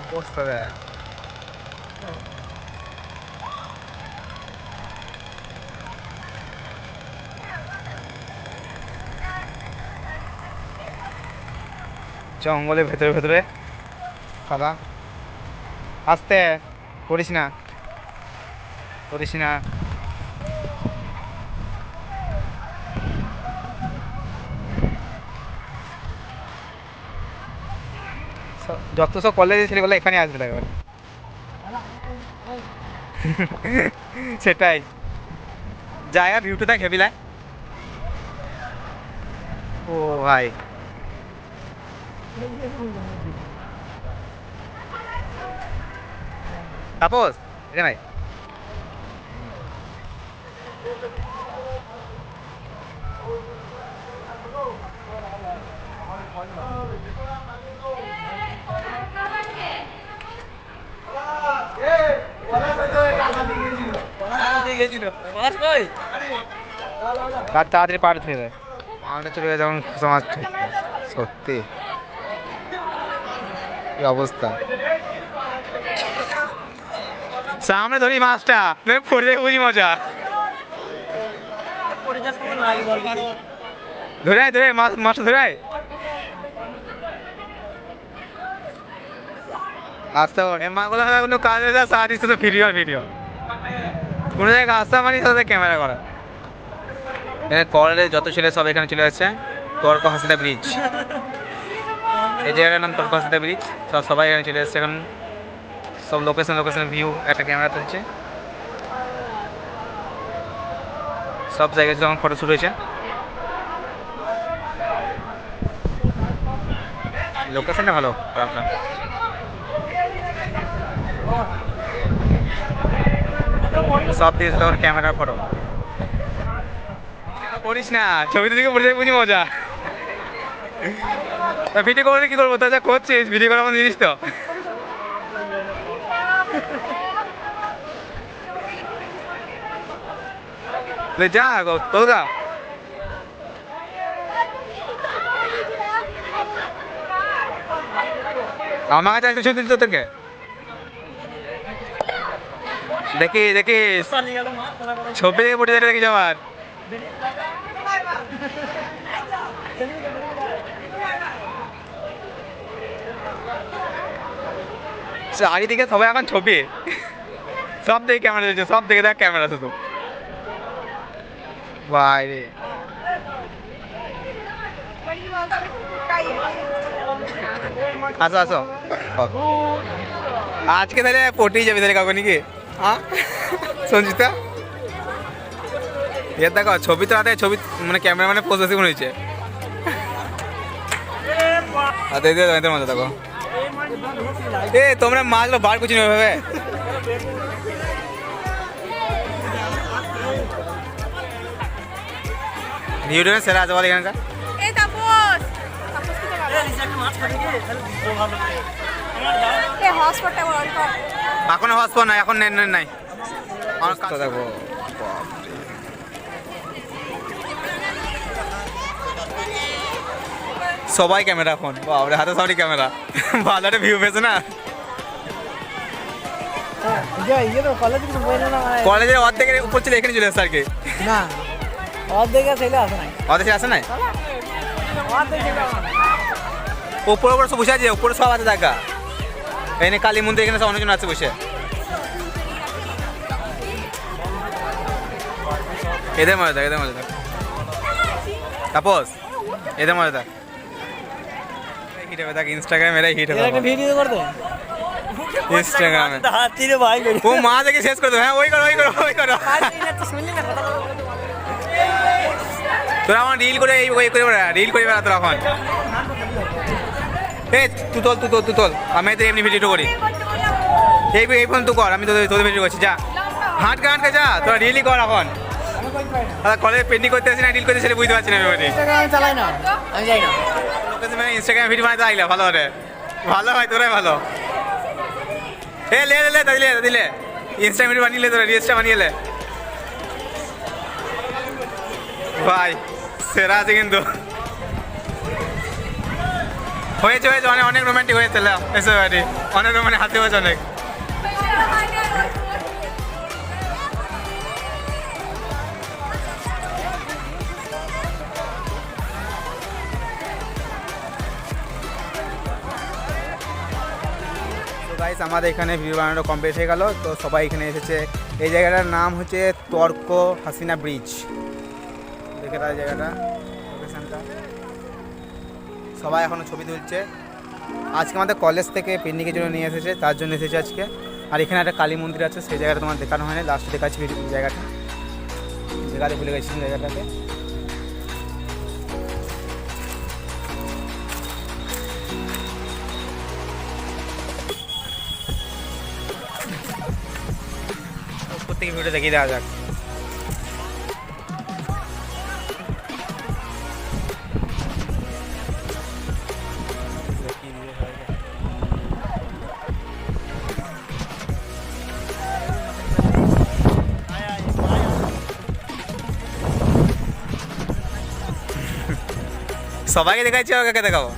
অবস্থা দেখ। জঙ্গলের ভেতরে ভেতরে কাদা, আস্তে করিস না করিস না। যত সব কলেজের ছেলেগুলো এখানে আসবে না এবার। সেটাই, জায়গা ভিউটা দেখ হেভি লাগে। ও ভাই, তাপস এখানে আয়। তাড়াতাড়ি পাড়ে থেকে দেয়, পাড়ে চলে গেছে যেমন খোসা মাছ। সত্যি কি অবস্থা। সামনে ধরি মাছটা, পড়ে যাবে বুঝি মজা। ধরে আয় ধরে মাছ, মাছটা ধরে আয়। আসতে হবে মাগুলো কোনো কাজে যা সারিস তো ভিডিও ভিডিও কোনো জায়গায় আসতে মানে তাদের ক্যামেরা করা। এখানে কলেজে যত ছেলে সব এখানে চলে যাচ্ছে। তর্ক হাসিদা ব্রিজ, এই জায়গাটার নাম তর্ক হাসিদা ব্রিজ। সবাই এখানে চলে যাচ্ছে এখন। সব লোকেশন লোকেশন ভিউ একটা ক্যামেরা তুলছে। সব জায়গায় যখন ফটো শুট হয়েছে। লোকেশনটা ভালো, খারাপ না। সব দিয়েছে তখন ক্যামেরার ফটো। করিস না, ছবিতে দিকে পড়ে যাবে বুঝি মজা। ভিডিও করে কি করবো, তা যা করছিস ভিডিও করার মতো জিনিস তো। যা তোরা আমার কাছে একটা ছবি দিতে তোকে দেখি দেখি ছবি দেখে পড়ে যাবে দেখিস আমার। চারিদিকে সবাই এখন ছবি, সব দেখে ক্যামেরা দিচ্ছে, সব দেখে দেখ ক্যামেরা শুধু বাইরে। আসো আসো, আজকে তাহলে পটেই যাবি তাহলে কাকু নাকি? হ্যাঁ সঞ্জিতা এর দেখো ছবি তো হাতে, ছবি মানে ক্যামেরা মানে পজিটিভ হয়েছে। মজা দেখো এ তোমরা মাছগুলো বার করছি না ভাবে। ভিডিও সেরা আছে বল এখানকার। এখন হসপিটাল নাই, এখন নেন নাই। দেখো সবাই ক্যামেরা ফোন, বাবরে হাতে সবারই ক্যামেরা। ভালো একটা ভিউ পেয়েছে না। কলেজের অর্ধেকের উপর ছিল এখানে চলে আসছে আর কি। না অর্ধেক ছেলে আসে নাই, অর্ধেক আসে নাই, উপরে উপরে সব বসে আছে, উপরে সব আছে দেখা। এখানে কালী মন্দির, এখানে সব অনেকজন আছে বসে। এদের মজা দেখ, এদের মজা দেখ তাপস, এদের মজা দেখ। হিট হবে দেখ, ইনস্টাগ্রামে এরাই হিট হবে। একটা ভিডিও করতে ইনস্টাগ্রামে হাতিরে ভাই ও মা দেখে শেষ করে দেবে। হ্যাঁ ওই করো ওই করো ওই করো। তোরা আমার রিল করে এই ওই করে বেড়া, রিল করে বেড়া তোরা এখন। এই তুই তোল তুই তোল তুই তোল, আমি তো এমনি ভিডিও করি। এই ফোন তুই কর, আমি তোদের ভিডিও করছি। যা হাঁটকে হাঁটকে যা, তোরা রিলই কর এখন। কলেজে পেন্টিং করতে আসি না, রিল করতে সেটা বুঝতে পারছি না। চালাই না, আমি যাই না। ইনস্টাগ্রামে ভিডিও বানাতে আইলা ভালো হবে, ভালো হয় তোরাই ভালো। এ লে লে দিলে দিলে ইনস্টাগ্রাম ভিডিও বানিয়ে তোরা, রিলসটা বানিয়ে লে ভাই, সেরা আছে কিন্তু। হয়েছে হয়েছে অনেক অনেক রোমান্টিক হয়েছে এসে বাড়ি অনেক মানে হাতে হয়েছে অনেক। গাইস আমাদের এখানে ভিডিও বানানো কমপ্লিট হয়ে গেল। তো সবাই এখানে এসেছে। এই জায়গাটার নাম হচ্ছে তর্ক হাসিনা ব্রিজ। দেখে তার জায়গাটা লোকেশনটা সবাই এখনও ছবি তুলছে। আজকে আমাদের কলেজ থেকে পিকনিকের জন্য নিয়ে এসেছে, তার জন্য এসেছে আজকে। আর এখানে একটা কালী মন্দির আছে, সেই জায়গাটা তোমার দেখানো হয়নি, লাস্টে দেখাচ্ছি জায়গাটা। দেখাতে ভুলে গেছিলাম জায়গাটাকে। প্রত্যেকে ভিডিও দেখিয়ে দেওয়া যাক। সবাইকে দেখাচ্ছি, আর কাকে দেখাবো?